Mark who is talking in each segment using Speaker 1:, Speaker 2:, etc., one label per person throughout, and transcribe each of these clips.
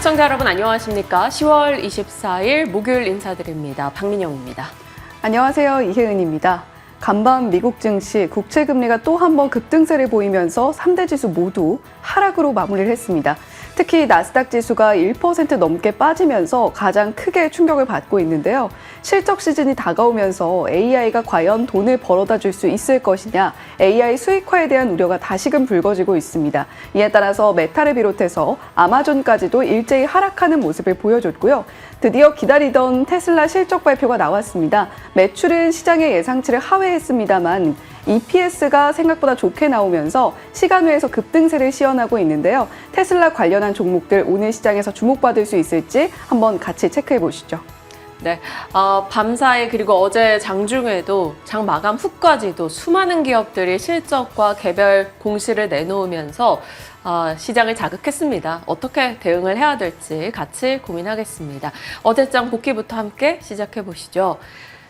Speaker 1: 시청자 여러분 안녕하십니까? 10월 24일 목요일 인사드립니다. 박민영입니다.
Speaker 2: 안녕하세요. 이혜은입니다. 간밤 미국 증시 국채금리가 또 한 번 급등세를 보이면서 3대 지수 모두 하락으로 마무리를 했습니다. 특히 나스닥 지수가 1% 넘게 빠지면서 가장 크게 충격을 받고 있는데요. 실적 시즌이 다가오면서 AI가 과연 돈을 벌어다 줄 수 있을 것이냐, AI 수익화에 대한 우려가 다시금 불거지고 있습니다. 이에 따라서 메타를 비롯해서 아마존까지도 일제히 하락하는 모습을 보여줬고요. 드디어 기다리던 테슬라 실적 발표가 나왔습니다. 매출은 시장의 예상치를 하회했습니다만 EPS가 생각보다 좋게 나오면서 시간 외에서 급등세를 시현하고 있는데요. 테슬라 관련한 종목들 오늘 시장에서 주목받을 수 있을지 한번 같이 체크해 보시죠.
Speaker 1: 네, 밤사이 그리고 어제 장중에도 장 마감 후까지도 수많은 기업들이 실적과 개별 공시를 내놓으면서 시장을 자극했습니다. 어떻게 대응을 해야 될지 같이 고민하겠습니다. 어제장 복귀부터 함께 시작해 보시죠.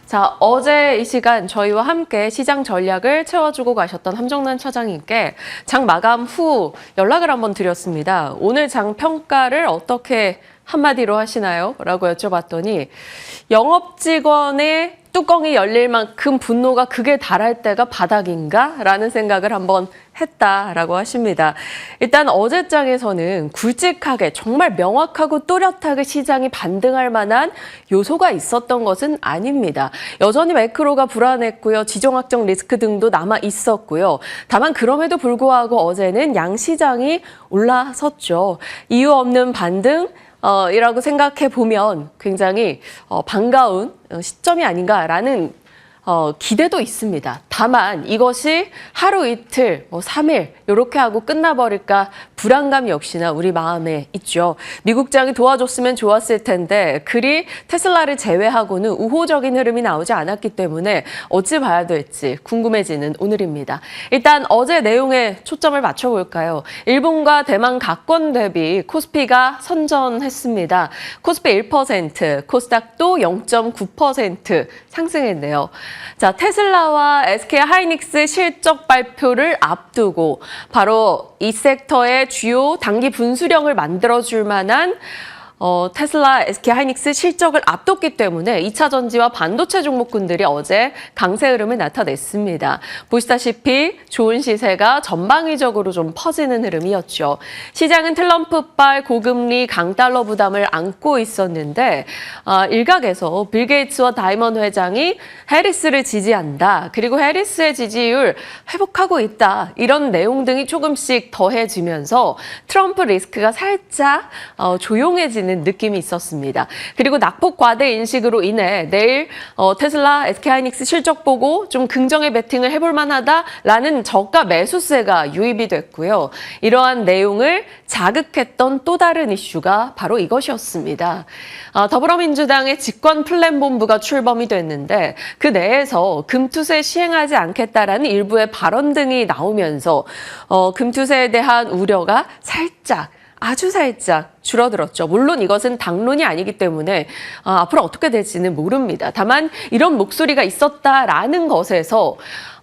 Speaker 1: 자, 어제 이 시간 저희와 함께 시장 전략을 채워주고 가셨던 함정란 차장님께 장 마감 후 연락을 한번 드렸습니다. 오늘 장 평가를 어떻게 한마디로 하시나요? 라고 여쭤봤더니 영업 직원의 뚜껑이 열릴 만큼 분노가 극에 달할 때가 바닥인가? 라는 생각을 한번 했다라고 하십니다. 일단 어제장에서는 굵직하게 정말 명확하고 또렷하게 시장이 반등할 만한 요소가 있었던 것은 아닙니다. 여전히 매크로가 불안했고요. 지정학적 리스크 등도 남아 있었고요. 다만 그럼에도 불구하고 어제는 양시장이 올라섰죠. 이유 없는 반등 이라고 생각해 보면 굉장히 반가운 시점이 아닌가라는 기대도 있습니다. 다만 이것이 하루 이틀, 3일 이렇게 하고 끝나버릴까 불안감 역시나 우리 마음에 있죠. 미국장이 도와줬으면 좋았을 텐데 그리 테슬라를 제외하고는 우호적인 흐름이 나오지 않았기 때문에 어찌 봐야 될지 궁금해지는 오늘입니다. 일단 어제 내용에 초점을 맞춰볼까요? 일본과 대만 각권 대비 코스피가 선전했습니다. 코스피 1%, 코스닥도 0.9% 상승했네요. 자, 테슬라와 SK 하이닉스 실적 발표를 앞두고 바로 이 섹터의 주요 단기 분수령을 만들어줄 만한 테슬라, SK 하이닉스 실적을 앞뒀기 때문에 2차 전지와 반도체 종목군들이 어제 강세 흐름을 나타냈습니다. 보시다시피 좋은 시세가 전방위적으로 좀 퍼지는 흐름이었죠. 시장은 트럼프발 고금리 강달러 부담을 안고 있었는데 일각에서 빌 게이츠와 다이먼 회장이 해리스를 지지한다. 그리고 해리스의 지지율 회복하고 있다. 이런 내용 등이 조금씩 더해지면서 트럼프 리스크가 살짝 조용해지는 느낌이 있었습니다. 그리고 낙폭 과대 인식으로 인해 내일 테슬라, SK 하이닉스 실적 보고 좀 긍정의 베팅을 해볼 만하다라는 저가 매수세가 유입이 됐고요. 이러한 내용을 자극했던 또 다른 이슈가 바로 이것이었습니다. 더불어민주당의 집권 플랜 본부가 출범이 됐는데 그 내에서 금투세 시행하지 않겠다라는 일부의 발언 등이 나오면서 금투세에 대한 우려가 아주 살짝 줄어들었죠. 물론 이것은 당론이 아니기 때문에 앞으로 어떻게 될지는 모릅니다. 다만 이런 목소리가 있었다라는 것에서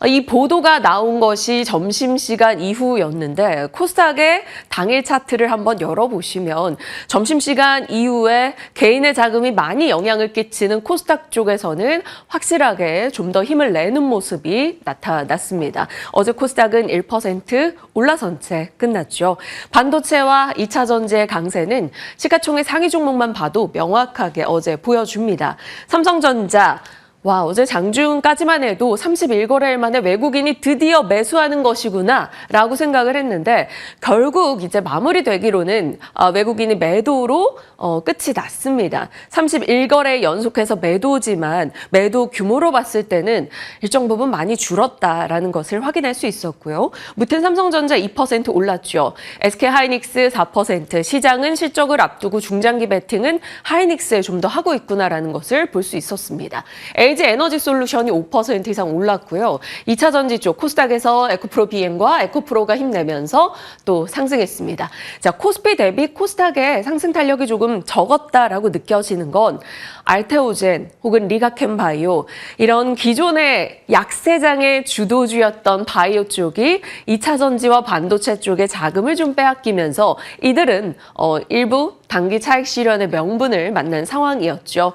Speaker 1: 이 보도가 나온 것이 점심시간 이후였는데 코스닥의 당일 차트를 한번 열어보시면 점심시간 이후에 개인의 자금이 많이 영향을 끼치는 코스닥 쪽에서는 확실하게 좀 더 힘을 내는 모습이 나타났습니다. 어제 코스닥은 1% 올라선 채 끝났죠. 반도체와 2차 전지의 강세는 시가총액 상위 종목만 봐도 명확하게 어제 보여줍니다. 삼성전자, 어제 장중까지만 해도 31거래일 만에 외국인이 드디어 매수하는 것이구나 라고 생각을 했는데 결국 이제 마무리되기로는 외국인이 매도로 끝이 났습니다. 31거래 연속해서 매도지만 매도 규모로 봤을 때는 일정 부분 많이 줄었다라는 것을 확인할 수 있었고요. 무튼 삼성전자 2% 올랐죠. SK 하이닉스 4%, 시장은 실적을 앞두고 중장기 베팅은 하이닉스에 좀 더 하고 있구나라는 것을 볼 수 있었습니다. LG 에너지 솔루션이 5% 이상 올랐고요. 2차 전지 쪽 코스닥에서 에코프로 BM과 에코프로가 힘내면서 또 상승했습니다. 자, 코스피 대비 코스닥의 상승 탄력이 조금 적었다라고 느껴지는 건 알테오젠 혹은 리가켐바이오 이런 기존의 약세장의 주도주였던 바이오 쪽이 2차 전지와 반도체 쪽에 자금을 좀 빼앗기면서 이들은 일부 단기 차익 실현의 명분을 만난 상황이었죠.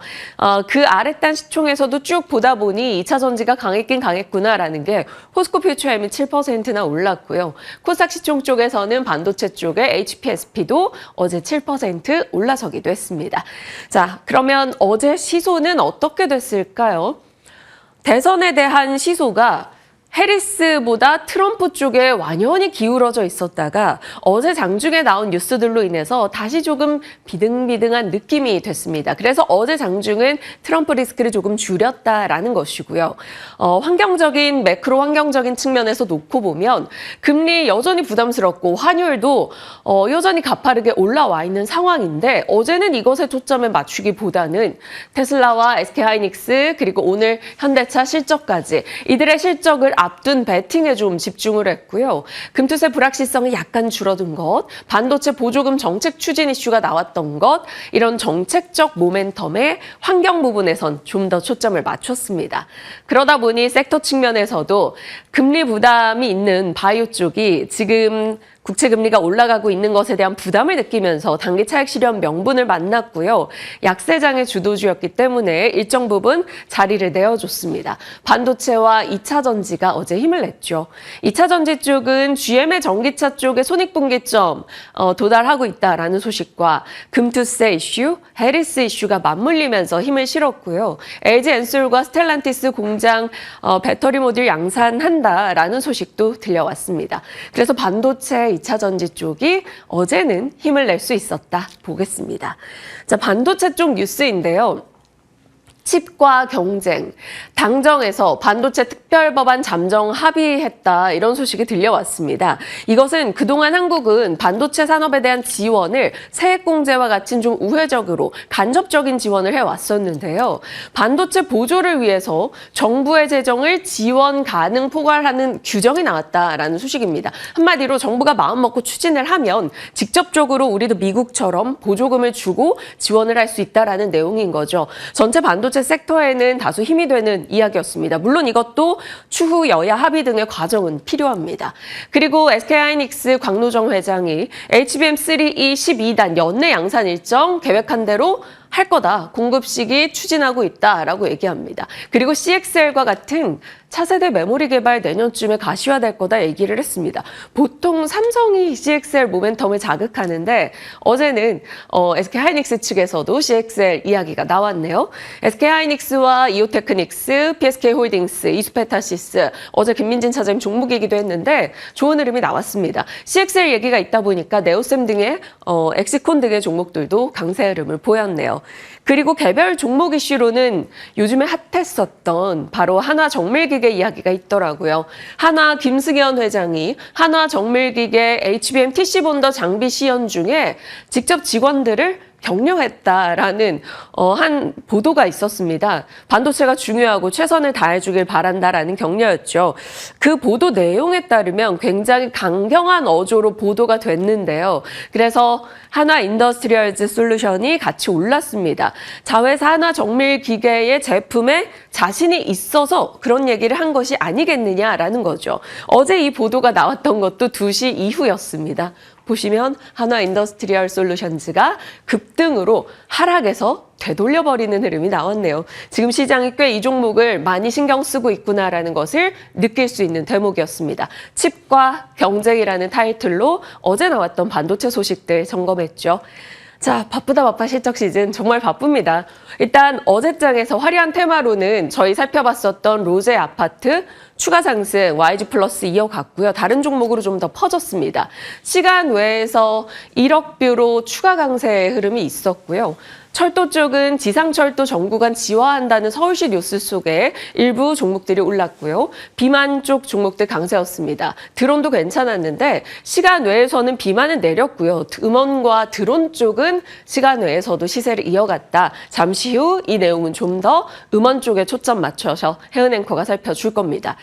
Speaker 1: 그 아랫단 시총에서도 쭉 보다 보니 2차 전지가 강했긴 강했구나라는 게 포스코 퓨처엠이 7%나 올랐고요. 코스닥 시총 쪽에서는 반도체 쪽의 HPSP도 어제 7% 올라서기도 했습니다. 자, 그러면 어제 시소는 어떻게 됐을까요? 대선에 대한 시소가 해리스보다 트럼프 쪽에 완연히 기울어져 있었다가 어제 장중에 나온 뉴스들로 인해서 다시 조금 비등비등한 느낌이 됐습니다. 그래서 어제 장중은 트럼프 리스크를 조금 줄였다라는 것이고요. 환경적인 매크로 환경적인 측면에서 놓고 보면 금리 여전히 부담스럽고 환율도 여전히 가파르게 올라와 있는 상황인데 어제는 이것에 초점을 맞추기보다는 테슬라와 SK하이닉스 그리고 오늘 현대차 실적까지 이들의 실적을 앞둔 베팅에 좀 집중을 했고요. 금투세 불확실성이 약간 줄어든 것, 반도체 보조금 정책 추진 이슈가 나왔던 것, 이런 정책적 모멘텀에 환경 부분에선 좀 더 초점을 맞췄습니다. 그러다 보니 섹터 측면에서도 금리 부담이 있는 바이오 쪽이 지금 국채 금리가 올라가고 있는 것에 대한 부담을 느끼면서 단기 차익 실현 명분을 만났고요. 약세장의 주도주였기 때문에 일정 부분 자리를 내어줬습니다. 반도체와 2차 전지가 어제 힘을 냈죠. 2차 전지 쪽은 GM의 전기차 쪽의 손익분기점 도달하고 있다라는 소식과 금투세 이슈, 해리스 이슈가 맞물리면서 힘을 실었고요. LG 엔솔과 스텔란티스 공장 배터리 모듈 양산한다라는 소식도 들려왔습니다. 그래서 반도체 2차 전지 쪽이 어제는 힘을 낼 수 있었다 보겠습니다. 자, 반도체 쪽 뉴스인데요. 칩과 경쟁, 당정에서 반도체 특별법안 잠정 합의했다 이런 소식이 들려왔습니다. 이것은 그동안 한국은 반도체 산업에 대한 지원을 세액공제와 같이 좀 우회적으로 간접적인 지원을 해왔었는데요. 반도체 보조를 위해서 정부의 재정을 지원 가능 포괄하는 규정이 나왔다라는 소식입니다. 한마디로 정부가 마음먹고 추진을 하면 직접적으로 우리도 미국처럼 보조금을 주고 지원을 할 수 있다라는 내용인 거죠. 전체 반도체 섹터에는 다소 힘이 되는 이야기였습니다. 물론 이것도 추후 여야 합의 등의 과정은 필요합니다. 그리고 SK하이닉스 광노정 회장이 HBM3E 12단 연내 양산 일정 계획한 대로 할 거다. 공급 시기 추진하고 있다라고 얘기합니다. 그리고 CXL과 같은 차세대 메모리 개발 내년쯤에 가시화될 거다 얘기를 했습니다. 보통 삼성이 CXL 모멘텀을 자극하는데 어제는 SK하이닉스 측에서도 CXL 이야기가 나왔네요. SK하이닉스와 이오테크닉스, PSK홀딩스, 이수페타시스 어제 김민진 차장님 종목이기도 했는데 좋은 흐름이 나왔습니다. CXL 얘기가 있다 보니까 네오셈 등의 엑시콘 등의 종목들도 강세 흐름을 보였네요. 그리고 개별 종목 이슈로는 요즘에 핫했었던 바로 한화 정밀기계 이야기가 있더라고요. 한화 김승현 회장이 한화 정밀기계 HBM TC 본더 장비 시연 중에 직접 직원들을 격려했다라는 한 보도가 있었습니다. 반도체가 중요하고 최선을 다해주길 바란다라는 격려였죠. 그 보도 내용에 따르면 굉장히 강경한 어조로 보도가 됐는데요. 그래서 한화 인더스트리얼즈 솔루션이 같이 올랐습니다. 자회사 한화 정밀기계의 제품에 자신이 있어서 그런 얘기를 한 것이 아니겠느냐라는 거죠. 어제 이 보도가 나왔던 것도 2시 이후였습니다. 보시면 한화 인더스트리얼 솔루션즈가 급등으로 하락에서 되돌려버리는 흐름이 나왔네요. 지금 시장이 꽤 이 종목을 많이 신경 쓰고 있구나라는 것을 느낄 수 있는 대목이었습니다. 칩과 경쟁이라는 타이틀로 어제 나왔던 반도체 소식들 점검했죠. 자, 바쁘다 바빠 실적 시즌 정말 바쁩니다. 일단 어제장에서 화려한 테마로는 저희 살펴봤었던 로제 아파트 추가 상승 YG 플러스 이어갔고요. 다른 종목으로 좀 더 퍼졌습니다. 시간 외에서 1억 뷰로 추가 강세의 흐름이 있었고요. 철도 쪽은 지상철도 정구간 지화한다는 서울시 뉴스 속에 일부 종목들이 올랐고요. 비만 쪽 종목들 강세였습니다. 드론도 괜찮았는데 시간 외에서는 비만은 내렸고요. 음원과 드론 쪽은 시간 외에서도 시세를 이어갔다. 잠시 후 이 내용은 좀 더 음원 쪽에 초점 맞춰서 혜은 앵커가 살펴줄 겁니다.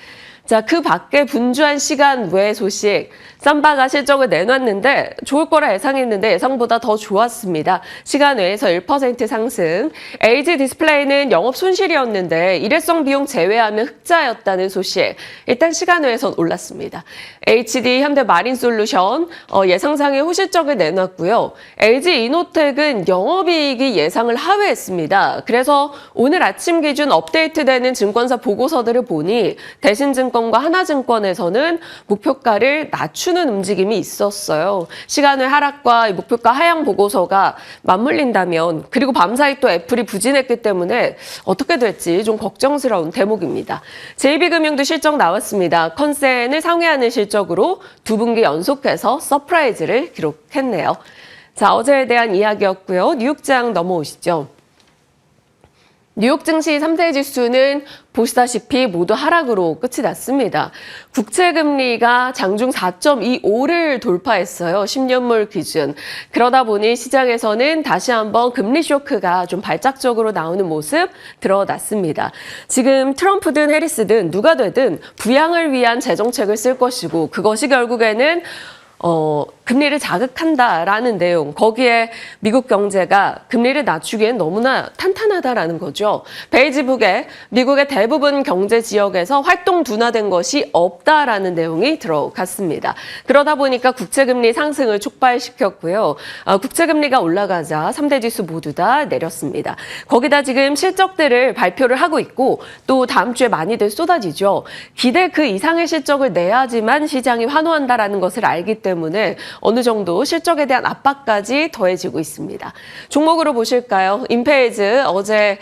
Speaker 1: 자, 그 밖에 분주한 시간 외 소식, 삼바가 실적을 내놨는데 좋을 거라 예상했는데 예상보다 더 좋았습니다. 시간 외에서 1% 상승. LG 디스플레이는 영업 손실이었는데 일회성 비용 제외하면 흑자였다는 소식. 일단 시간 외에선 올랐습니다. HD 현대 마린솔루션 예상상의 호실적을 내놨고요. LG 이노텍은 영업이익이 예상을 하회했습니다. 그래서 오늘 아침 기준 업데이트되는 증권사 보고서들을 보니 대신증권과 하나증권에서는 목표가를 낮추는 움직임이 있었어요. 시간 외 하락과 목표가 하향 보고서가 맞물린다면, 그리고 밤사이 또 애플이 부진했기 때문에 어떻게 될지 좀 걱정스러운 대목입니다. JB금융도 실적 나왔습니다. 컨센을 상회하는 실적으로 두 분기 연속해서 서프라이즈를 기록했네요. 자, 어제에 대한 이야기였고요. 뉴욕장 넘어오시죠. 뉴욕 증시 3대 지수는 보시다시피 모두 하락으로 끝이 났습니다. 국채금리가 장중 4.25를 돌파했어요. 10년물 기준. 그러다 보니 시장에서는 다시 한번 금리 쇼크가 좀 발작적으로 나오는 모습 드러났습니다. 지금 트럼프든 해리스든 누가 되든 부양을 위한 재정책을 쓸 것이고, 그것이 결국에는 금리를 자극한다라는 내용, 거기에 미국 경제가 금리를 낮추기엔 너무나 탄탄하다라는 거죠. 베이지북에 미국의 대부분 경제 지역에서 활동 둔화된 것이 없다라는 내용이 들어갔습니다. 그러다 보니까 국채금리 상승을 촉발시켰고요. 국채금리가 올라가자 3대 지수 모두 다 내렸습니다. 거기다 지금 실적들을 발표를 하고 있고 또 다음 주에 많이들 쏟아지죠. 기대 그 이상의 실적을 내야지만 시장이 환호한다라는 것을 알기 때문에 어느 정도 실적에 대한 압박까지 더해지고 있습니다. 종목으로 보실까요? 인페이즈 어제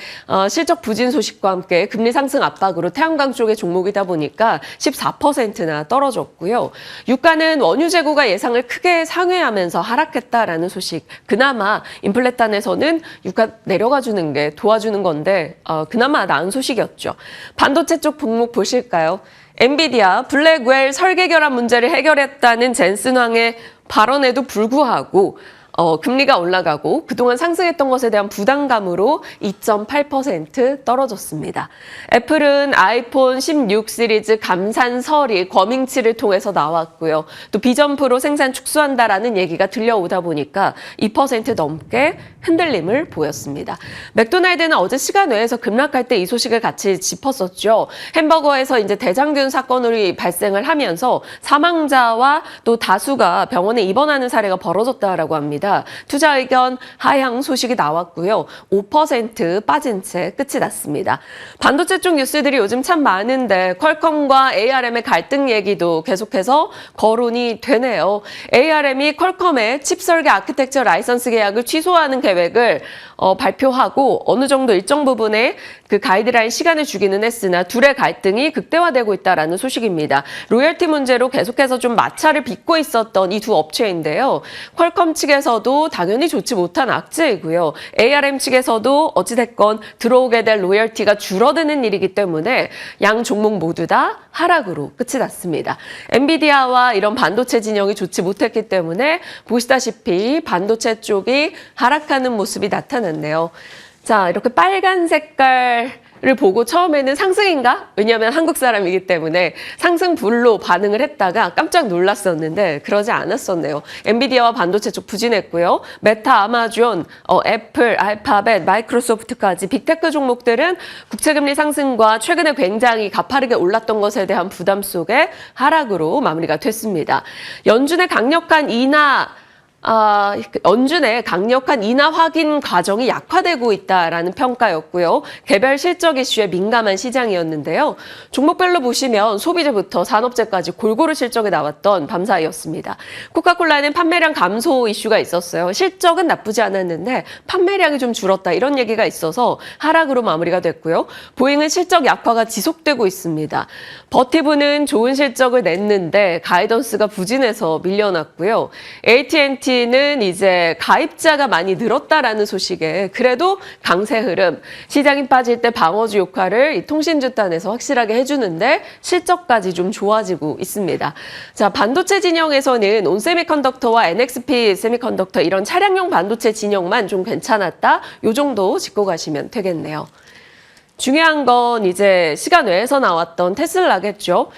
Speaker 1: 실적 부진 소식과 함께 금리 상승 압박으로 태양광 쪽의 종목이다 보니까 14%나 떨어졌고요. 유가는 원유 재고가 예상을 크게 상회하면서 하락했다라는 소식. 그나마 인플레단에서는 유가 내려가 주는 게 도와주는 건데 그나마 나은 소식이었죠. 반도체 쪽 종목 보실까요? 엔비디아 블랙웰 설계 결함 문제를 해결했다는 젠슨 황의 발언에도 불구하고 금리가 올라가고 그동안 상승했던 것에 대한 부담감으로 2.8% 떨어졌습니다. 애플은 아이폰 16 시리즈 감산설이 거밍치를 통해서 나왔고요. 또 비전 프로 생산 축소한다라는 얘기가 들려오다 보니까 2% 넘게 흔들림을 보였습니다. 맥도날드는 어제 시간 외에서 급락할 때 이 소식을 같이 짚었었죠. 햄버거에서 이제 대장균 사건이 발생을 하면서 사망자와 또 다수가 병원에 입원하는 사례가 벌어졌다라고 합니다. 투자 의견 하향 소식이 나왔고요. 5% 빠진 채 끝이 났습니다. 반도체 쪽 뉴스들이 요즘 참 많은데 퀄컴과 ARM의 갈등 얘기도 계속해서 거론이 되네요. ARM이 퀄컴의 칩 설계 아키텍처 라이선스 계약을 취소하는 계획을 발표하고 어느 정도 일정 부분에 그 가이드라인 시간을 주기는 했으나 둘의 갈등이 극대화되고 있다라는 소식입니다. 로열티 문제로 계속해서 좀 마찰을 빚고 있었던 이 두 업체인데요. 퀄컴 측에서도 당연히 좋지 못한 악재이고요. ARM 측에서도 어찌됐건 들어오게 될 로열티가 줄어드는 일이기 때문에 양 종목 모두 다 하락으로 끝이 났습니다. 엔비디아와 이런 반도체 진영이 좋지 못했기 때문에 보시다시피 반도체 쪽이 하락하는 모습이 나타났네요. 자, 이렇게 빨간 색깔을 보고 처음에는 상승인가? 왜냐하면 한국 사람이기 때문에 상승불로 반응을 했다가 깜짝 놀랐었는데 그러지 않았었네요. 엔비디아와 반도체 쪽 부진했고요. 메타, 아마존, 애플, 알파벳, 마이크로소프트까지 빅테크 종목들은 국채금리 상승과 최근에 굉장히 가파르게 올랐던 것에 대한 부담 속에 하락으로 마무리가 됐습니다. 연준의 강력한 인하 확인 과정이 약화되고 있다라는 평가였고요. 개별 실적 이슈에 민감한 시장이었는데요. 종목별로 보시면 소비재부터 산업재까지 골고루 실적이 나왔던 밤사이였습니다. 코카콜라는 판매량 감소 이슈가 있었어요. 실적은 나쁘지 않았는데 판매량이 좀 줄었다 이런 얘기가 있어서 하락으로 마무리가 됐고요. 보잉은 실적 약화가 지속되고 있습니다. 버티브는 좋은 실적을 냈는데 가이던스가 부진해서 밀려났고요. AT&T는 이제 가입자가 많이 늘었다라는 소식에 그래도 강세 흐름, 시장이 빠질 때 방어주 역할을 이 통신주 단에서 확실하게 해주는데 실적까지 좀 좋아지고 있습니다. 자, 반도체 진영에서는 온세미컨덕터와 NXP 세미컨덕터 이런 차량용 반도체 진영만 좀 괜찮았다. 요 정도 짚고 가시면 되겠네요. 중요한 건 이제 시간 외에서 나왔던 테슬라겠죠.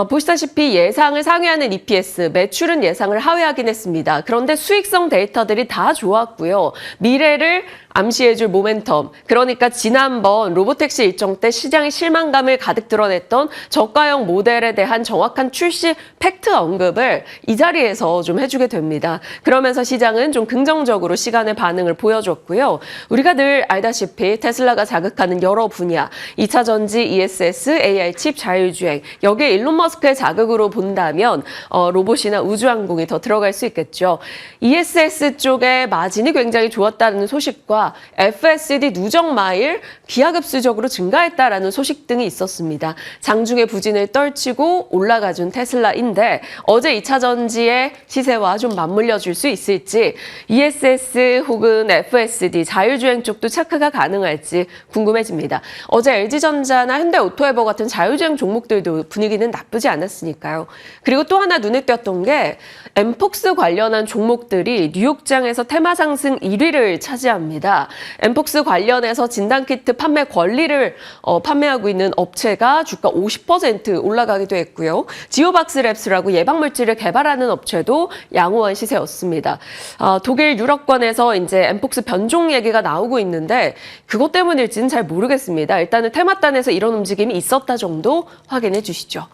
Speaker 1: 보시다시피 예상을 상회하는 EPS, 매출은 예상을 하회하긴 했습니다. 그런데 수익성 데이터들이 다 좋았고요. 미래를 암시해줄 모멘텀, 그러니까 지난번 로보택시 일정 때 시장의 실망감을 가득 드러냈던 저가형 모델에 대한 정확한 출시 팩트 언급을 이 자리에서 좀 해주게 됩니다. 그러면서 시장은 좀 긍정적으로 시간의 반응을 보여줬고요. 우리가 늘 알다시피 테슬라가 자극하는 여러 분야, 2차 전지, ESS, AI 칩, 자율주행, 여기에 일론 머스크의 자극으로 본다면 로봇이나 우주항공이 더 들어갈 수 있겠죠. ESS 쪽에 마진이 굉장히 좋았다는 소식과 FSD 누적 마일 기하급수적으로 증가했다라는 소식 등이 있었습니다. 장중에 부진을 떨치고 올라가준 테슬라인데 어제 2차 전지의 시세와 좀 맞물려 줄 수 있을지, ESS 혹은 FSD 자율주행 쪽도 체크가 가능할지 궁금해집니다. 어제 LG전자나 현대오토에버 같은 자율주행 종목들도 분위기는 나쁘지 않았으니까요. 그리고 또 하나 눈에 띄었던 게 엠폭스 관련한 종목들이 뉴욕장에서 테마 상승 1위를 차지합니다. 엠폭스 관련해서 진단키트 판매 권리를 판매하고 있는 업체가 주가 50% 올라가기도 했고요. 지오박스랩스라고 예방물질을 개발하는 업체도 양호한 시세였습니다. 독일 유럽권에서 이제 엠폭스 변종 얘기가 나오고 있는데 그것 때문일지는 잘 모르겠습니다. 일단은 테마단에서 이런 움직임이 있었다 정도 확인해 주시죠.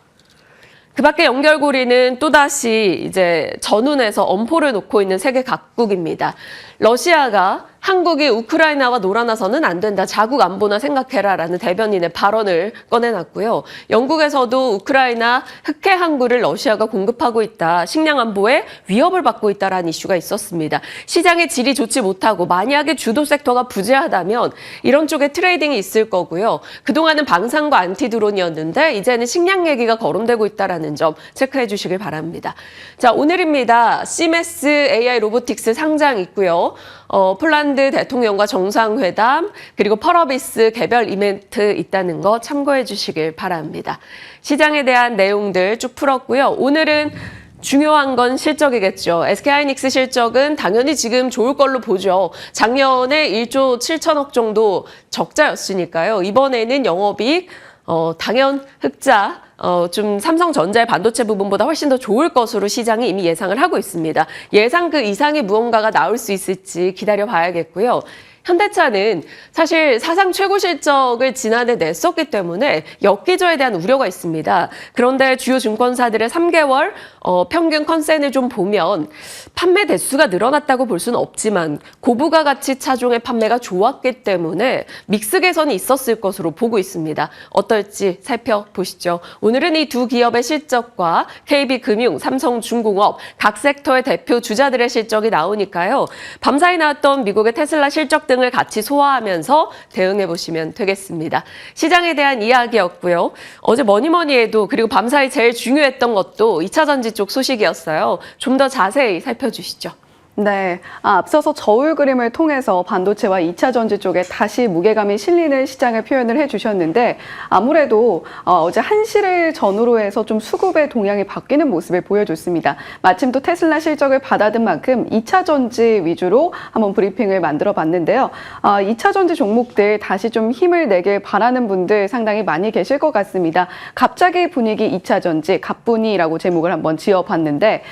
Speaker 1: 그 밖에 연결고리는 또다시 이제 전운에서 엄포를 놓고 있는 세계 각국입니다. 러시아가 한국이 우크라이나와 놀아나서는 안 된다. 자국 안보나 생각해라라는 대변인의 발언을 꺼내놨고요. 영국에서도 우크라이나 흑해 항구를 러시아가 공급하고 있다. 식량 안보에 위협을 받고 있다라는 이슈가 있었습니다. 시장의 질이 좋지 못하고 만약에 주도 섹터가 부재하다면 이런 쪽에 트레이딩이 있을 거고요. 그동안은 방산과 안티드론이었는데 이제는 식량 얘기가 거론되고 있다라는 점 체크해 주시길 바랍니다. 자, 오늘입니다. 시메스 AI 로보틱스 상장 있고요. 폴란드 대통령과 정상회담, 그리고 펄어비스 개별 이벤트 있다는 거 참고해 주시길 바랍니다. 시장에 대한 내용들 쭉 풀었고요. 오늘은 중요한 건 실적이겠죠. SK하이닉스 실적은 당연히 지금 좋을 걸로 보죠. 작년에 1조 7천억 정도 적자였으니까요. 이번에는 영업이익 당연 흑자, 좀 삼성전자의 반도체 부분보다 훨씬 더 좋을 것으로 시장이 이미 예상을 하고 있습니다. 예상 그 이상의 무언가가 나올 수 있을지 기다려 봐야겠고요. 현대차는 사실 사상 최고 실적을 지난해 냈었기 때문에 역기저에 대한 우려가 있습니다. 그런데 주요 증권사들의 3개월 평균 컨센을 좀 보면 판매 대수가 늘어났다고 볼 수는 없지만 고부가 가치 차종의 판매가 좋았기 때문에 믹스 개선이 있었을 것으로 보고 있습니다. 어떨지 살펴보시죠. 오늘은 이 두 기업의 실적과 KB금융, 삼성중공업 각 섹터의 대표 주자들의 실적이 나오니까요. 밤사이 나왔던 미국의 테슬라 실적 등을 같이 소화하면서 대응해 보시면 되겠습니다. 시장에 대한 이야기였고요. 어제 뭐니뭐니 해도 그리고 밤사이 제일 중요했던 것도 2차 전지 쪽 소식이었어요. 좀 더 자세히 살펴주시죠.
Speaker 2: 네, 앞서서 저울 그림을 통해서 반도체와 2차 전지 쪽에 다시 무게감이 실리는 시장을 표현을 해주셨는데 아무래도 어제 한시를 전후로 해서 좀 수급의 동향이 바뀌는 모습을 보여줬습니다. 마침 또 테슬라 실적을 받아든 만큼 2차 전지 위주로 한번 브리핑을 만들어 봤는데요. 2차 전지 종목들 다시 좀 힘을 내길 바라는 분들 상당히 많이 계실 것 같습니다. 갑자기 분위기 2차 전지 갑분이라고 제목을 한번 지어봤는데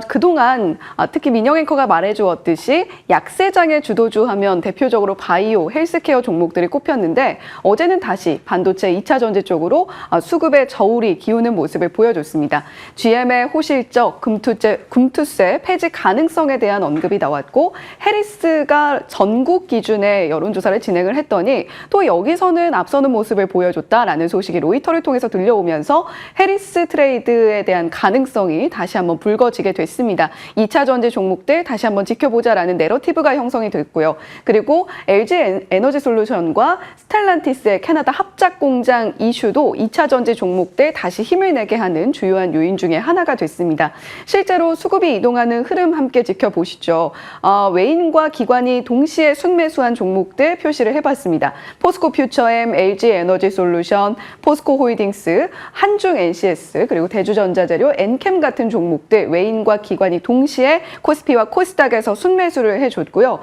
Speaker 2: 그동안 특히 민영 앵커가 말해주었듯이 약세장의 주도주 하면 대표적으로 바이오, 헬스케어 종목들이 꼽혔는데 어제는 다시 반도체 2차 전지 쪽으로 수급의 저울이 기우는 모습을 보여줬습니다. GM의 호실적, 금투세 폐지 가능성에 대한 언급이 나왔고 해리스가 전국 기준의 여론조사를 진행을 했더니 또 여기서는 앞서는 모습을 보여줬다라는 소식이 로이터를 통해서 들려오면서 해리스 트레이드에 대한 가능성이 다시 한번 불거지게 됐습니다. 2차 전지 종목들 다시 한번 지켜보자라는 내러티브가 형성이 됐고요. 그리고 LG 에너지 솔루션과 스텔란티스의 캐나다 합작 공장 이슈도 2차 전지 종목들 다시 힘을 내게 하는 주요한 요인 중에 하나가 됐습니다. 실제로 수급이 이동하는 흐름 함께 지켜보시죠. 외인과 기관이 동시에 순매수한 종목들 표시를 해봤습니다. 포스코 퓨처엠, LG 에너지 솔루션, 포스코 홀딩스, 한중 NCS, 그리고 대주전자재료, 엔캠 같은 종목들 외인과 기관이 동시에 코스피와 코스닥에서 순매수를 해줬고요.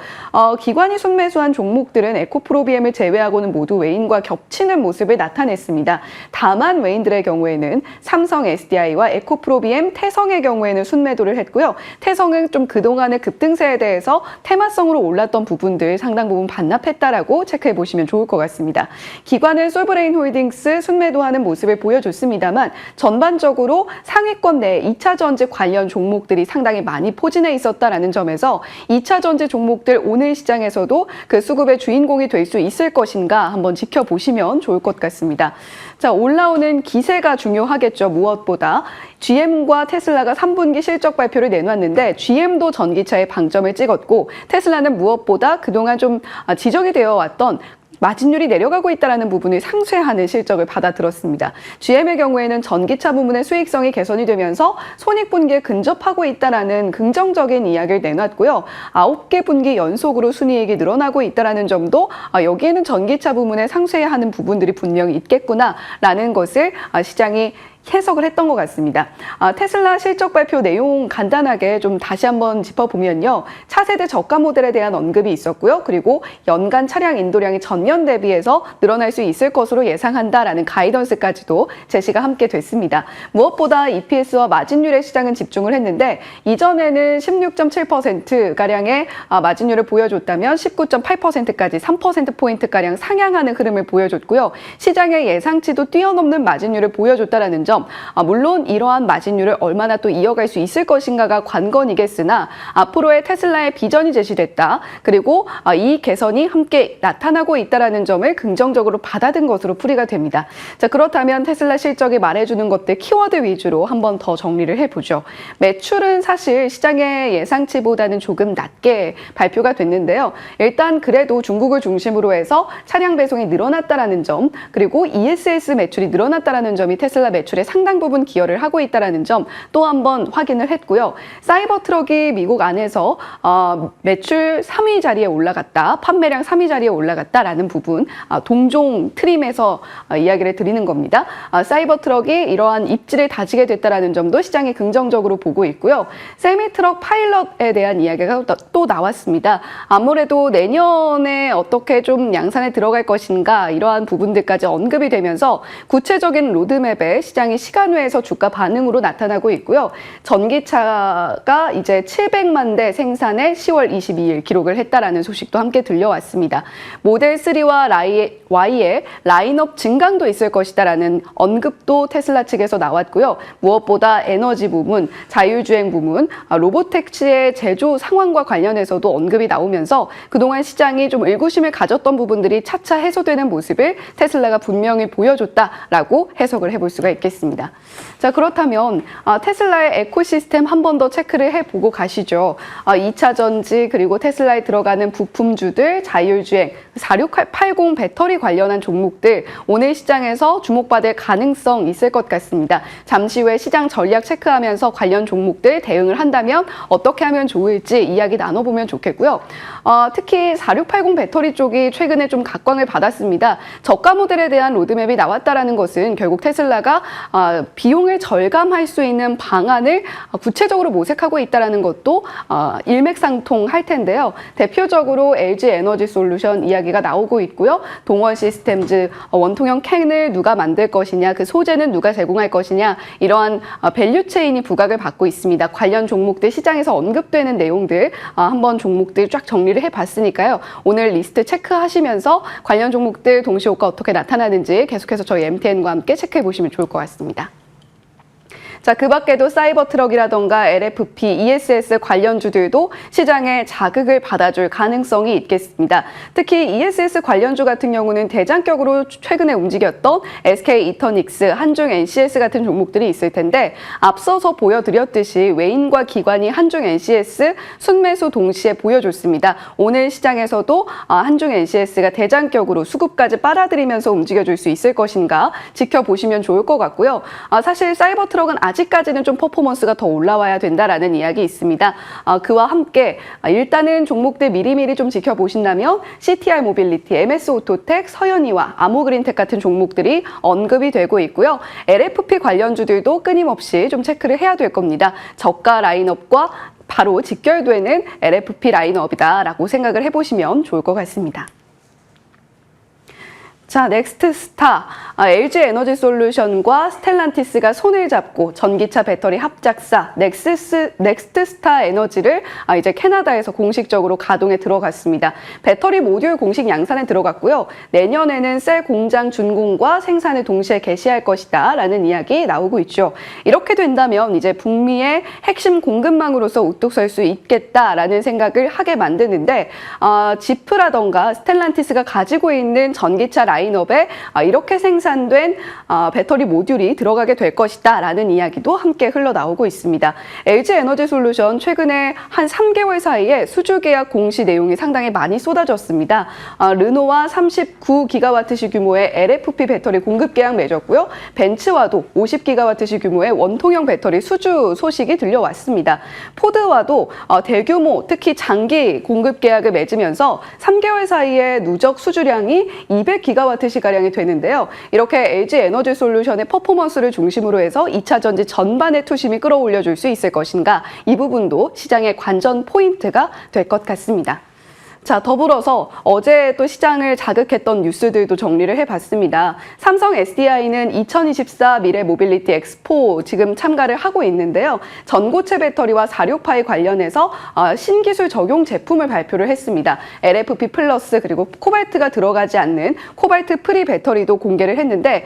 Speaker 2: 기관이 순매수한 종목들은 에코프로비엠을 제외하고는 모두 외인과 겹치는 모습을 나타냈습니다. 다만 외인들의 경우에는 삼성 SDI와 에코프로비엠, 태성의 경우에는 순매도를 했고요. 태성은 좀 그동안의 급등세에 대해서 테마성으로 올랐던 부분들 상당 부분 반납했다라고 체크해 보시면 좋을 것 같습니다. 기관은 솔브레인 홀딩스 순매도하는 모습을 보여줬습니다만 전반적으로 상위권 내 2차 전지 관련 종목들이 상당히 많이 포진해 있었다라는 점에서 2차 전지 종목들 오늘 시장에서도 그 수급의 주인공이 될 수 있을 것인가 한번 지켜보시면 좋을 것 같습니다. 자, 올라오는 기세가 중요하겠죠. 무엇보다 GM과 테슬라가 3분기 실적 발표를 내놨는데 GM도 전기차에 방점을 찍었고 테슬라는 무엇보다 그동안 좀 지적이 되어 왔던 마진율이 내려가고 있다는 부분을 상쇄하는 실적을 받아들었습니다. GM의 경우에는 전기차 부문의 수익성이 개선이 되면서 손익분기에 근접하고 있다는 긍정적인 이야기를 내놨고요. 9개 분기 연속으로 순이익이 늘어나고 있다는 점도 여기에는 전기차 부문에 상쇄하는 부분들이 분명히 있겠구나라는 것을 시장이 해석을 했던 것 같습니다. 테슬라 실적 발표 내용 간단하게 좀 다시 한번 짚어보면요. 차세대 저가 모델에 대한 언급이 있었고요. 그리고 연간 차량 인도량이 전년 대비해서 늘어날 수 있을 것으로 예상한다라는 가이던스까지도 제시가 함께 됐습니다. 무엇보다 EPS와 마진율의 시장은 집중을 했는데 이전에는 16.7%가량의 마진율을 보여줬다면 19.8%까지 3%포인트가량 상향하는 흐름을 보여줬고요. 시장의 예상치도 뛰어넘는 마진율을 보여줬다라는 점 물론 이러한 마진율을 얼마나 또 이어갈 수 있을 것인가가 관건이겠으나 앞으로의 테슬라의 비전이 제시됐다. 그리고 이 개선이 함께 나타나고 있다는 점을 긍정적으로 받아든 것으로 풀이가 됩니다. 자, 그렇다면 테슬라 실적이 말해주는 것들 키워드 위주로 한번 더 정리를 해보죠. 매출은 사실 시장의 예상치보다는 조금 낮게 발표가 됐는데요. 일단 그래도 중국을 중심으로 해서 차량 배송이 늘어났다는 점 그리고 ESS 매출이 늘어났다는 점이 테슬라 매출에 상당 부분 기여를 하고 있다는 점 또 한 번 확인을 했고요. 사이버 트럭이 미국 안에서 매출 3위 자리에 올라갔다, 판매량 3위 자리에 올라갔다라는 부분 동종 트림에서 이야기를 드리는 겁니다. 사이버 트럭이 이러한 입지를 다지게 됐다는 점도 시장이 긍정적으로 보고 있고요. 세미 트럭 파일럿에 대한 이야기가 또 나왔습니다. 아무래도 내년에 어떻게 좀 양산에 들어갈 것인가 이러한 부분들까지 언급이 되면서 구체적인 로드맵에 시장이 시간외에서 주가 반응으로 나타나고 있고요. 전기차가 이제 700만 대 생산에 10월 22일 기록을 했다라는 소식도 함께 들려왔습니다. 모델 3와 Y의 라인업 증강도 있을 것이다라는 언급도 테슬라 측에서 나왔고요. 무엇보다 에너지 부문, 자율주행 부문, 로보택시의 제조 상황과 관련해서도 언급이 나오면서 그동안 시장이 좀 의구심을 가졌던 부분들이 차차 해소되는 모습을 테슬라가 분명히 보여줬다라고 해석을 해볼 수가 있겠습니다. 자, 그렇다면 테슬라의 에코시스템 한 번 더 체크를 해보고 가시죠. 2차 전지 그리고 테슬라에 들어가는 부품주들, 자율주행, 4680 배터리 관련한 종목들 오늘 시장에서 주목받을 가능성 있을 것 같습니다. 잠시 후에 시장 전략 체크하면서 관련 종목들 대응을 한다면 어떻게 하면 좋을지 이야기 나눠보면 좋겠고요. 특히 4680 배터리 쪽이 최근에 좀 각광을 받았습니다. 저가 모델에 대한 로드맵이 나왔다라는 것은 결국 테슬라가 비용을 절감할 수 있는 방안을 구체적으로 모색하고 있다는 것도 일맥상통할 텐데요. 대표적으로 LG 에너지 솔루션 이야기가 나오고 있고요. 동원 시스템즈 원통형 캔을 누가 만들 것이냐, 그 소재는 누가 제공할 것이냐 이러한 밸류 체인이 부각을 받고 있습니다. 관련 종목들 시장에서 언급되는 내용들 한번 종목들 쫙 정리를 해봤으니까요. 오늘 리스트 체크하시면서 관련 종목들 동시효과 어떻게 나타나는지 계속해서 저희 MTN과 함께 체크해 보시면 좋을 것 같습니다. 자, 그 밖에도 사이버 트럭이라던가 LFP, ESS 관련주들도 시장에 자극을 받아줄 가능성이 있겠습니다. 특히 ESS 관련주 같은 경우는 대장격으로 최근에 움직였던 SK 이터닉스, 한중 NCS 같은 종목들이 있을 텐데 앞서서 보여드렸듯이 외인과 기관이 한중 NCS 순매수 동시에 보여줬습니다. 오늘 시장에서도 한중 NCS가 대장격으로 수급까지 빨아들이면서 움직여줄 수 있을 것인가 지켜보시면 좋을 것 같고요. 사실 사이버 트럭은 아직까지는 좀 퍼포먼스가 더 올라와야 된다라는 이야기 있습니다. 그와 함께 일단은 종목들 미리미리 좀 지켜보신다면 CTR 모빌리티, MS 오토텍, 서현이와 아모그린텍 같은 종목들이 언급이 되고 있고요. LFP 관련주들도 끊임없이 좀 체크를 해야 될 겁니다. 저가 라인업과 바로 직결되는 LFP 라인업이다라고 생각을 해보시면 좋을 것 같습니다. 자, 넥스트스타, LG에너지솔루션과 스텔란티스가 손을 잡고 전기차 배터리 합작사 넥스트스타 에너지를 이제 캐나다에서 공식적으로 가동에 들어갔습니다. 배터리 모듈 공식 양산에 들어갔고요. 내년에는 셀 공장 준공과 생산을 동시에 개시할 것이다 라는 이야기 나오고 있죠. 이렇게 된다면 이제 북미의 핵심 공급망으로서 우뚝 설 수 있겠다라는 생각을 하게 만드는데 지프라던가 스텔란티스가 가지고 있는 전기차 라인업에 이렇게 생산된 배터리 모듈이 들어가게 될 것이다 라는 이야기도 함께 흘러나오고 있습니다. LG에너지솔루션 최근에 한 3개월 사이에 수주 계약 공시 내용이 상당히 많이 쏟아졌습니다. 르노와 39기가와트시 규모의 LFP 배터리 공급 계약 맺었고요. 벤츠와도 50기가와트시 규모의 원통형 배터리 수주 소식이 들려왔습니다. 포드와도 대규모 특히 장기 공급 계약을 맺으면서 3개월 사이에 누적 수주량이 200기가와트시가량이 되는데요. 이렇게 LG에너지솔루션의 퍼포먼스를 중심으로 해서 2차 전지 전반의 투심이 끌어올려줄 수 있을 것인가, 이 부분도 시장의 관전 포인트가 될 것 같습니다. 자, 더불어서 어제 또 시장을 자극했던 뉴스들도 정리를 해봤습니다. 삼성 SDI는 2024 미래 모빌리티 엑스포 지금 참가를 하고 있는데요. 전고체 배터리와 46파이 관련해서 신기술 적용 제품을 발표를 했습니다. LFP 플러스 그리고 코발트가 들어가지 않는 코발트 프리 배터리도 공개를 했는데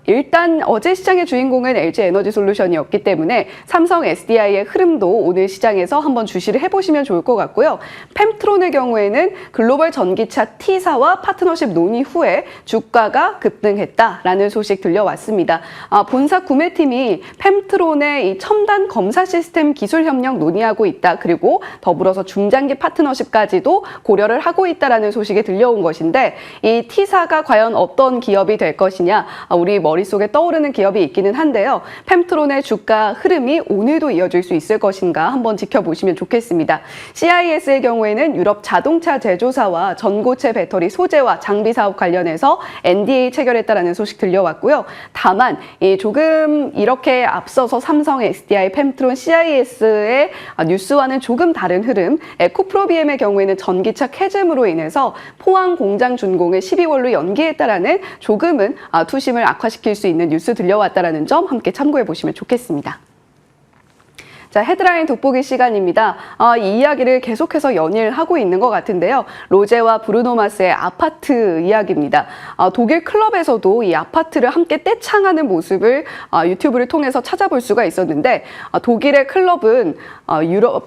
Speaker 2: 일단 어제 시장의 주인공은 LG에너지솔루션이었기 때문에 삼성 SDI의 흐름도 오늘 시장에서 한번 주시를 해보시면 좋을 것 같고요. 펨트론의 경우에는 글로벌 전기차 T사와 파트너십 논의 후에 주가가 급등했다라는 소식 들려왔습니다. 본사 구매팀이 펨트론의 이 첨단 검사 시스템 기술 협력 논의하고 있다. 그리고 더불어서 중장기 파트너십까지도 고려를 하고 있다라는 소식이 들려온 것인데, 이 T사가 과연 어떤 기업이 될 것이냐, 우리 머릿속에 떠오르는 기업이 있기는 한데요. 펨트론의 주가 흐름이 오늘도 이어질 수 있을 것인가 한번 지켜보시면 좋겠습니다. CIS의 경우에는 유럽 자동차 제조사와 전고체 배터리 소재와 장비 사업 관련해서 NDA 체결했다라는 소식 들려왔고요. 다만 조금 이렇게 앞서서 삼성, SDI, 펨트론, CIS의 뉴스와는 조금 다른 흐름, 에코프로비엠의 경우에는 전기차 캐즘으로 인해서 포항 공장 준공을 12월로 연기했다라는 조금은 투심을 악화시킬 수 있는 뉴스 들려왔다라는 점 함께 참고해 보시면 좋겠습니다. 자, 헤드라인 돋보기 시간입니다. 이 이야기를 계속해서 연일하고 있는 것 같은데요. 로제와 브루노 마스의 아파트 이야기입니다. 독일 클럽에서도 이 아파트를 함께 떼창하는 모습을 유튜브를 통해서 찾아볼 수가 있었는데, 독일의 클럽은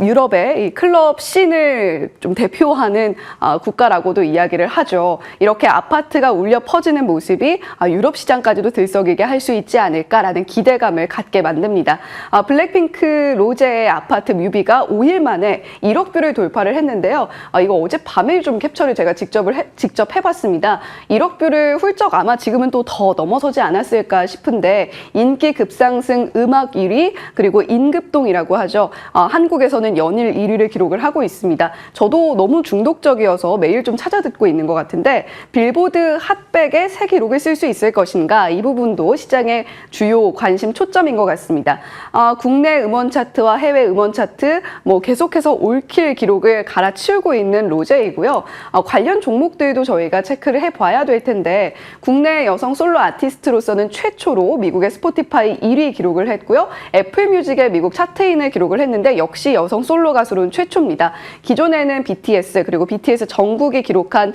Speaker 2: 유럽의 이 클럽 씬을 좀 대표하는 국가라고도 이야기를 하죠. 이렇게 아파트가 울려 퍼지는 모습이 유럽 시장까지도 들썩이게 할 수 있지 않을까라는 기대감을 갖게 만듭니다. 블랙핑크 로제의 아파트 뮤비가 5일 만에 1억 뷰를 돌파를 했는데요. 이거 어젯밤에 좀 캡처를 제가 직접 해봤습니다. 1억 뷰를 훌쩍 아마 지금은 또 더 넘어서지 않았을까 싶은데, 인기 급상승 음악 1위 그리고 인급동이라고 하죠. 한국에서는 연일 1위를 기록을 하고 있습니다. 저도 너무 중독적이어서 매일 좀 찾아 듣고 있는 것 같은데, 빌보드 핫백에 새 기록을 쓸 수 있을 것인가, 이 부분도 시장의 주요 관심 초점인 것 같습니다. 국내 음원 차트와 해외 음원 차트 계속해서 올킬 기록을 갈아치우고 있는 로제이고요. 관련 종목들도 저희가 체크를 해봐야 될 텐데, 국내 여성 솔로 아티스트로서는 최초로 미국의 스포티파이 1위 기록을 했고요. 애플뮤직의 미국 차트인을 기록을 했는데 역시 여성 솔로 가수로는 최초입니다. 기존에는 BTS 그리고 BTS 정국이 기록한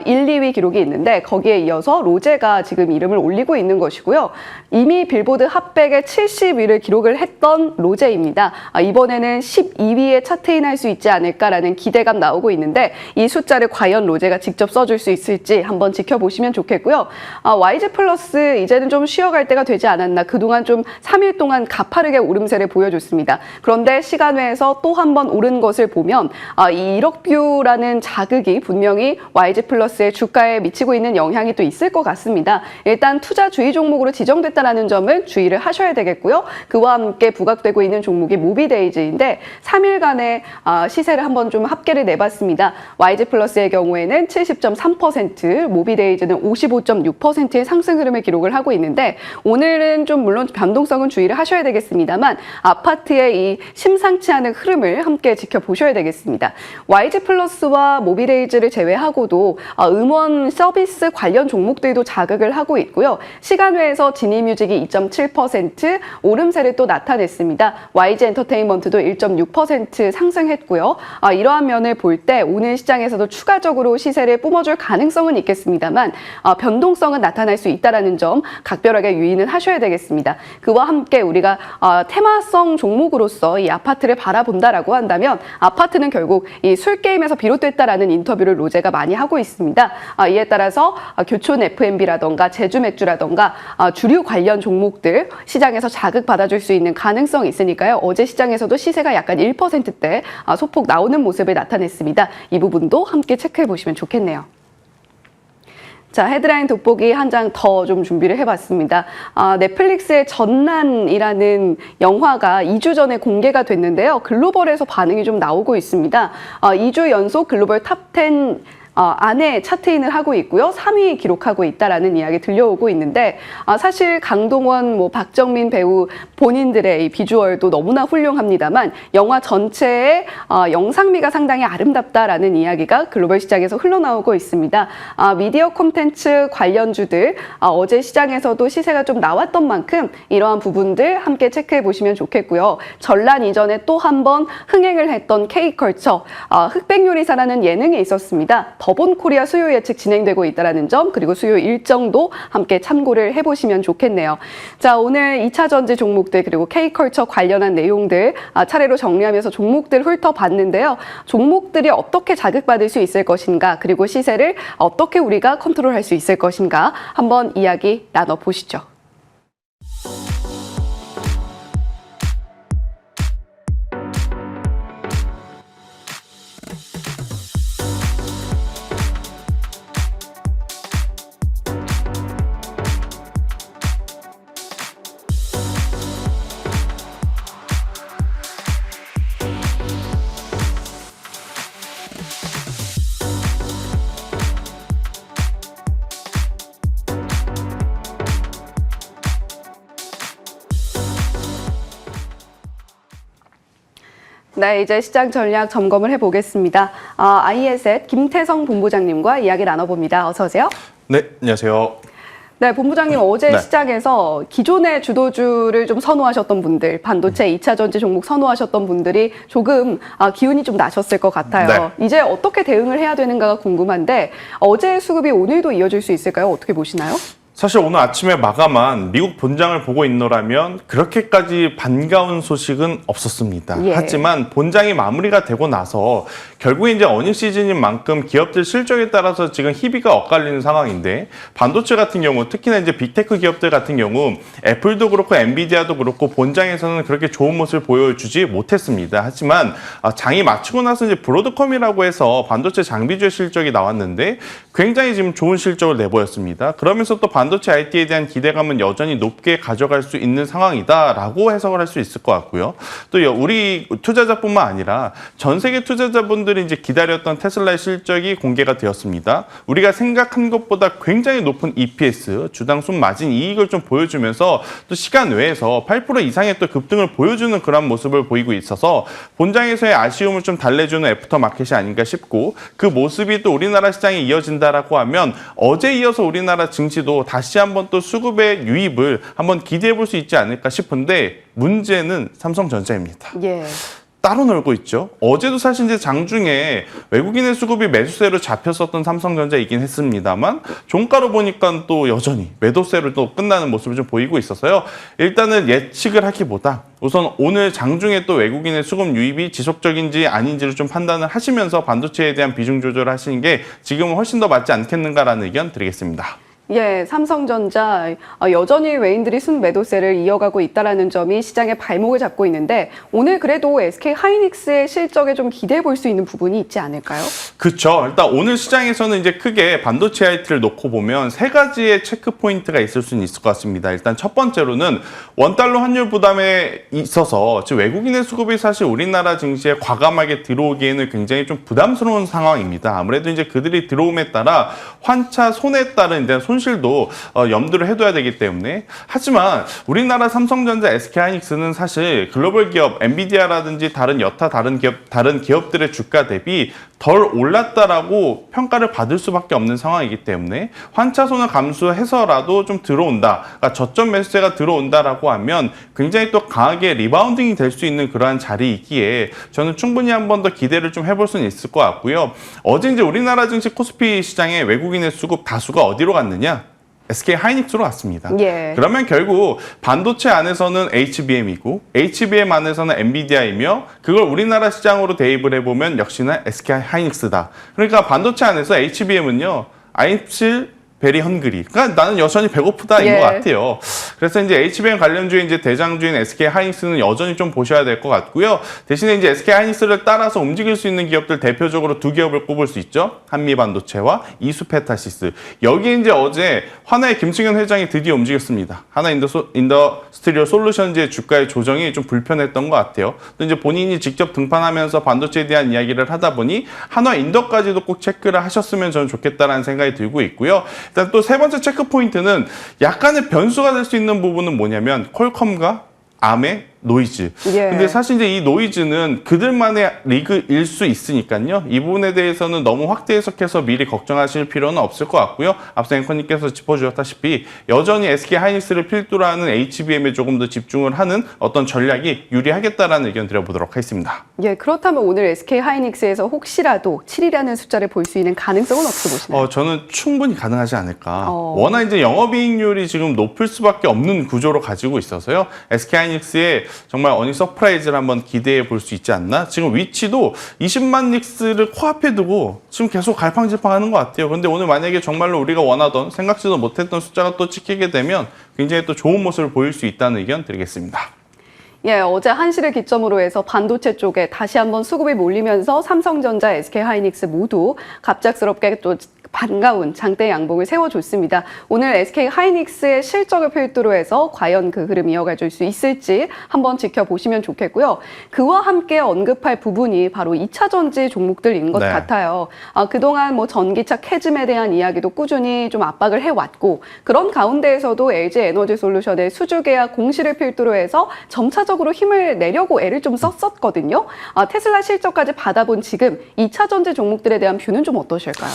Speaker 2: 1, 2위 기록이 있는데, 거기에 이어서 로제가 지금 이름을 올리고 있는 것이고요. 이미 빌보드 핫백에 70위를 기록을 했던 로제입니다. 이번에는 12위에 차트인할 수 있지 않을까라는 기대감 나오고 있는데, 이 숫자를 과연 로제가 직접 써줄 수 있을지 한번 지켜보시면 좋겠고요. YG 플러스 이제는 좀 쉬어갈 때가 되지 않았나. 그동안 좀 3일 동안 가파르게 오름세를 보여줬습니다. 그런데 시간외에서 또 한 번 오른 것을 보면 이 1억 뷰라는 자극이 분명히 YG 플러스의 주가에 미치고 있는 영향이 또 있을 것 같습니다. 일단 투자 주의 종목으로 지정됐다는 점을 주의를 하셔야 되겠고요. 그와 함께 부각되고 있는 종목이 종목이 모비데이즈인데 3일간의 시세를 한번 좀 합계를 내봤습니다. YG 플러스의 경우에는 70.3%, 모비데이즈는 55.6%의 상승 흐름을 기록을 하고 있는데 오늘은 좀 물론 변동성은 주의를 하셔야 되겠습니다만 아파트의 이 심상치 않은 흐름을 함께 지켜보셔야 되겠습니다. YG 플러스와 모비데이즈를 제외하고도 음원 서비스 관련 종목들도 자극을 하고 있고요. 시간외에서 진입뮤직이 2.7% 오름세를 또 나타냈습니다. YG 엔터테인먼트도 1.6% 상승했고요. 이러한 면을 볼 때 오늘 시장에서도 추가적으로 시세를 뿜어줄 가능성은 있겠습니다만 변동성은 나타날 수 있다는 점 각별하게 유의는 하셔야 되겠습니다. 그와 함께 우리가 테마성 종목으로서 이 아파트를 바라본다라고 한다면 아파트는 결국 이 술게임에서 비롯됐다라는 인터뷰를 로제가 많이 하고 있습니다. 이에 따라서 교촌 F&B라던가 제주맥주라던가 주류 관련 종목들 시장에서 자극받아줄 수 있는 가능성이 있으니까요. 어제 시장에서도 시세가 약간 1%대 소폭 나오는 모습을 나타냈습니다. 이 부분도 함께 체크해 보시면 좋겠네요. 자, 헤드라인 돋보기 한 장 더 좀 준비를 해봤습니다. 넷플릭스의 전난이라는 영화가 2주 전에 공개가 됐는데요. 글로벌에서 반응이 좀 나오고 있습니다. 2주 연속 글로벌 탑10 안에 차트인을 하고 있고요. 3위 기록하고 있다라는 이야기 들려오고 있는데 사실 강동원, 박정민 배우 본인들의 이 비주얼도 너무나 훌륭합니다만 영화 전체의 영상미가 상당히 아름답다라는 이야기가 글로벌 시장에서 흘러나오고 있습니다. 미디어 콘텐츠 관련주들 어제 시장에서도 시세가 좀 나왔던 만큼 이러한 부분들 함께 체크해 보시면 좋겠고요. 전란 이전에 또 한 번 흥행을 했던 K컬처, 흑백요리사라는 예능이 있었습니다. 더본 코리아 수요 예측 진행되고 있다는 점 그리고 수요 일정도 함께 참고를 해보시면 좋겠네요. 자, 오늘 2차 전지 종목들 그리고 K컬처 관련한 내용들 차례로 정리하면서 종목들 훑어봤는데요. 종목들이 어떻게 자극받을 수 있을 것인가 그리고 시세를 어떻게 우리가 컨트롤할 수 있을 것인가 한번 이야기 나눠보시죠. 네, 이제 시장 전략 점검을 해보겠습니다. IS의 김태성 본부장님과 이야기 나눠봅니다. 어서 오세요.
Speaker 3: 네, 안녕하세요.
Speaker 2: 네, 본부장님 어제 시장에서 기존의 주도주를 좀 선호하셨던 분들, 반도체 2차 전지 종목 선호하셨던 분들이 조금 기운이 좀 나셨을 것 같아요. 네. 이제 어떻게 대응을 해야 되는가가 궁금한데 어제의 수급이 오늘도 이어질 수 있을까요? 어떻게 보시나요?
Speaker 3: 사실 오늘 아침에 마감한 미국 본장을 보고 있노라면 그렇게까지 반가운 소식은 없었습니다.
Speaker 2: 예.
Speaker 3: 하지만 본장이 마무리가 되고 나서 결국에 이제 어닝 시즌인 만큼 기업들 실적에 따라서 지금 희비가 엇갈리는 상황인데 반도체 같은 경우 특히나 이제 빅테크 기업들 같은 경우 애플도 그렇고 엔비디아도 그렇고 본장에서는 그렇게 좋은 모습을 보여주지 못했습니다. 하지만 장이 마치고 나서 이제 브로드컴이라고 해서 반도체 장비주의 실적이 나왔는데 굉장히 지금 좋은 실적을 내보였습니다. 그러면서 또 반도체 IT에 대한 기대감은 여전히 높게 가져갈 수 있는 상황이다라고 해석을 할 수 있을 것 같고요. 또 우리 투자자뿐만 아니라 전 세계 투자자분들이 이제 기다렸던 테슬라의 실적이 공개가 되었습니다. 우리가 생각한 것보다 굉장히 높은 EPS, 주당 순마진 이익을 좀 보여주면서 또 시간 외에서 8% 이상의 또 급등을 보여주는 그런 모습을 보이고 있어서 본장에서의 아쉬움을 좀 달래주는 애프터마켓이 아닌가 싶고 그 모습이 또 우리나라 시장에 이어진다라고 하면 어제 이어서 우리나라 증시도 다시 한번 또 수급의 유입을 한번 기대해 볼 수 있지 않을까 싶은데 문제는 삼성전자입니다.
Speaker 2: 예.
Speaker 3: 따로 놀고 있죠. 어제도 사실 이제 장중에 외국인의 수급이 매수세로 잡혔었던 삼성전자이긴 했습니다만 종가로 보니까 또 여전히 매도세로 또 끝나는 모습을 좀 보이고 있어서요. 일단은 예측을 하기보다 우선 오늘 장중에 또 외국인의 수급 유입이 지속적인지 아닌지를 좀 판단을 하시면서 반도체에 대한 비중 조절을 하시는 게 지금은 훨씬 더 맞지 않겠는가라는 의견 드리겠습니다.
Speaker 2: 예, 삼성전자 여전히 외인들이 순매도세를 이어가고 있다는 점이 시장의 발목을 잡고 있는데 오늘 그래도 SK 하이닉스의 실적에 좀 기대해 볼 수 있는 부분이 있지 않을까요?
Speaker 3: 그렇죠. 일단 오늘 시장에서는 이제 크게 반도체 IT를 놓고 보면 세 가지의 체크 포인트가 있을 수는 있을 것 같습니다. 일단 첫 번째로는 원달러 환율 부담에 있어서 지금 외국인의 수급이 사실 우리나라 증시에 과감하게 들어오기에는 굉장히 좀 부담스러운 상황입니다. 아무래도 이제 그들이 들어옴에 따라 환차 손에 따른 이제 손실도 염두를 해둬야 되기 때문에 하지만 우리나라 삼성전자, SK하이닉스는 사실 글로벌 기업 엔비디아라든지 다른 기업들의 주가 대비 덜 올랐다라고 평가를 받을 수밖에 없는 상황이기 때문에 환차손을 감수해서라도 좀 들어온다. 그러니까 저점 매수세가 들어온다라고 하면 굉장히 또 강하게 리바운딩이 될 수 있는 그러한 자리이기에 저는 충분히 한 번 더 기대를 좀 해볼 수는 있을 것 같고요. 어제 이제 우리나라 증시 코스피 시장에 외국인의 수급 다수가 어디로 갔느냐? SK 하이닉스로 갔습니다.
Speaker 2: 예.
Speaker 3: 그러면 결국 반도체 안에서는 HBM이고 HBM 안에서는 엔비디아이며 그걸 우리나라 시장으로 대입을 해보면 역시나 SK 하이닉스다. 그러니까 반도체 안에서 HBM은요. I'm 베리 헝그리. 그러니까 나는 여전히 배고프다인
Speaker 2: 예.
Speaker 3: 것 같아요. 그래서 이제 HBM 관련주인 이제 대장주인 SK 하이닉스는 여전히 좀 보셔야 될 것 같고요. 대신에 이제 SK 하이닉스를 따라서 움직일 수 있는 기업들 대표적으로 두 기업을 꼽을 수 있죠. 한미반도체와 이수페타시스. 여기 이제 어제 하나의 김승현 회장이 드디어 움직였습니다. 하나 인더스트리얼 솔루션즈의 주가의 조정이 좀 불편했던 것 같아요. 또 이제 본인이 직접 등판하면서 반도체에 대한 이야기를 하다 보니 한화 인더까지도 꼭 체크를 하셨으면 저는 좋겠다라는 생각이 들고 있고요. 일단 또 세 번째 체크 포인트는 약간의 변수가 될 수 있는 부분은 뭐냐면 퀄컴과 암의 노이즈.
Speaker 2: 예.
Speaker 3: 근데 사실 이제 이 노이즈는 그들만의 리그일 수 있으니까요. 이 부분에 대해서는 너무 확대 해석해서 미리 걱정하실 필요는 없을 것 같고요. 앞서 앵커님께서 짚어주셨다시피 여전히 SK 하이닉스를 필두로 하는 HBM에 조금 더 집중을 하는 어떤 전략이 유리하겠다라는 의견 드려보도록 하겠습니다.
Speaker 2: 예, 그렇다면 오늘 SK 하이닉스에서 혹시라도 7이라는 숫자를 볼 수 있는 가능성은 어떻게 보시나요?
Speaker 3: 저는 충분히 가능하지 않을까. 워낙 이제 영업이익률이 지금 높을 수밖에 없는 구조로 가지고 있어서요. SK 하이닉스의 정말 어닝 서프라이즈를 한번 기대해 볼 수 있지 않나? 지금 위치도 20만 닉스를 코앞에 두고 지금 계속 갈팡질팡하는 것 같아요. 그런데 오늘 만약에 정말로 우리가 원하던 생각지도 못했던 숫자가 또 찍히게 되면 굉장히 또 좋은 모습을 보일 수 있다는 의견 드리겠습니다.
Speaker 2: 예, 어제 1시를 기점으로 해서 반도체 쪽에 다시 한번 수급이 몰리면서 삼성전자, SK하이닉스 모두 갑작스럽게 또 반가운 장대 양봉을 세워줬습니다. 오늘 SK하이닉스의 실적을 필두로 해서 과연 그 흐름 이어가줄 수 있을지 한번 지켜보시면 좋겠고요. 그와 함께 언급할 부분이 바로 2차 전지 종목들인 것
Speaker 3: 네.
Speaker 2: 같아요. 그동안 뭐 전기차 캐즘에 대한 이야기도 꾸준히 좀 압박을 해왔고 그런 가운데에서도 LG 에너지 솔루션의 수주 계약 공시를 필두로 해서 점차적으로 힘을 내려고 애를 좀 썼었거든요. 테슬라 실적까지 받아본 지금 2차 전지 종목들에 대한 뷰는 좀 어떠실까요?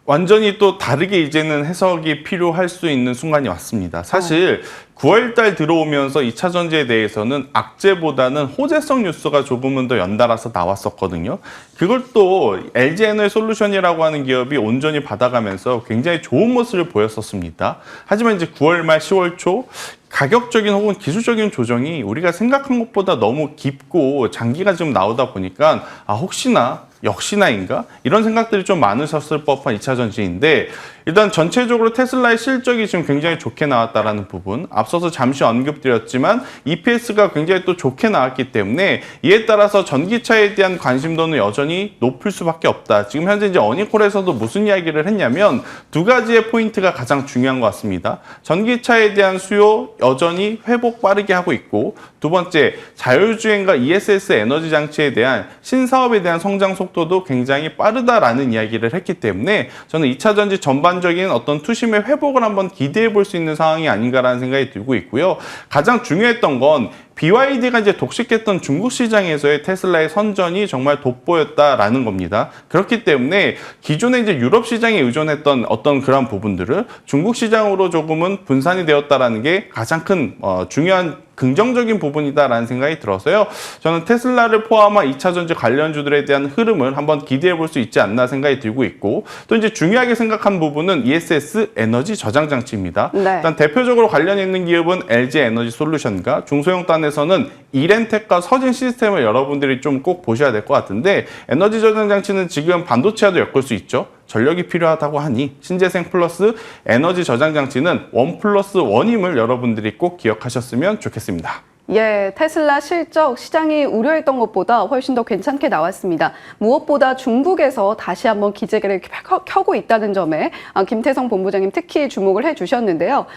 Speaker 3: 완전히 또 다르게 이제는 해석이 필요할 수 있는 순간이 왔습니다. 사실 9월달 들어오면서 2차 전지에 대해서는 악재보다는 호재성 뉴스가 조금은 더 연달아서 나왔었거든요. 그걸 또 LG에너지 솔루션이라고 하는 기업이 온전히 받아가면서 굉장히 좋은 모습을 보였었습니다. 하지만 이제 9월 말 10월 초 가격적인 혹은 기술적인 조정이 우리가 생각한 것보다 너무 깊고 장기가 좀 나오다 보니까 혹시나 역시나인가? 이런 생각들이 좀 많으셨을 법한 2차 전지인데 일단 전체적으로 테슬라의 실적이 지금 굉장히 좋게 나왔다라는 부분 앞서서 잠시 언급드렸지만 EPS가 굉장히 또 좋게 나왔기 때문에 이에 따라서 전기차에 대한 관심도는 여전히 높을 수밖에 없다. 지금 현재 이제 어닝콜에서도 무슨 이야기를 했냐면 두 가지의 포인트가 가장 중요한 것 같습니다. 전기차에 대한 수요 여전히 회복 빠르게 하고 있고 두 번째 자율주행과 ESS 에너지 장치에 대한 신사업에 대한 성장 속도도 굉장히 빠르다라는 이야기를 했기 때문에 저는 2차 전지 전반적인 어떤 투심의 회복을 한번 기대해 볼 수 있는 상황이 아닌가라는 생각이 들고 있고요. 가장 중요했던 건 BYD가 이제 독식했던 중국 시장에서의 테슬라의 선전이 정말 돋보였다라는 겁니다. 그렇기 때문에 기존에 이제 유럽 시장에 의존했던 어떤 그런 부분들을 중국 시장으로 조금은 분산이 되었다라는 게 가장 큰 중요한 긍정적인 부분이다라는 생각이 들어서요. 저는 테슬라를 포함한 2차 전지 관련주들에 대한 흐름을 한번 기대해 볼 수 있지 않나 생각이 들고 있고 또 이제 중요하게 생각한 부분은 ESS 에너지 저장 장치입니다.
Speaker 2: 네.
Speaker 3: 일단 대표적으로 관련 있는 기업은 LG 에너지 솔루션과 중소형 단에서는 이렌텍과 서진 시스템을 여러분들이 좀 꼭 보셔야 될 것 같은데 에너지 저장 장치는 지금 반도체와도 엮을 수 있죠. 전력이 필요하다고 하니 신재생 플러스 에너지 저장 장치는 1+1임을 여러분들이 꼭 기억하셨으면 좋겠습니다.
Speaker 2: 예, 테슬라 실적 시장이 우려했던 것보다 훨씬 더 괜찮게 나왔습니다. 무엇보다 중국에서 다시 한번 기재기를 켜고 있다는 점에 김태성 본부장님 특히 주목을 해주셨는데요.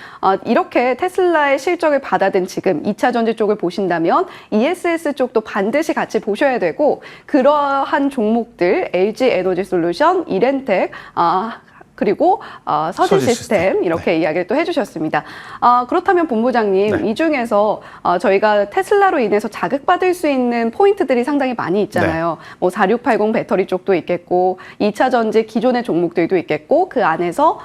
Speaker 2: 이렇게 테슬라의 실적을 받아든 지금 2차 전지 쪽을 보신다면 ESS 쪽도 반드시 같이 보셔야 되고 그러한 종목들 LG 에너지 솔루션, 이렌텍, 그리고 서진 시스템 이렇게 이야기를 또 해주셨습니다. 그렇다면 본부장님 이 중에서 저희가 테슬라로 인해서 자극받을 수 있는 포인트들이 상당히 많이 있잖아요. 뭐 4680 배터리 쪽도 있겠고 2차 전지 기존의 종목들도 있겠고 그 안에서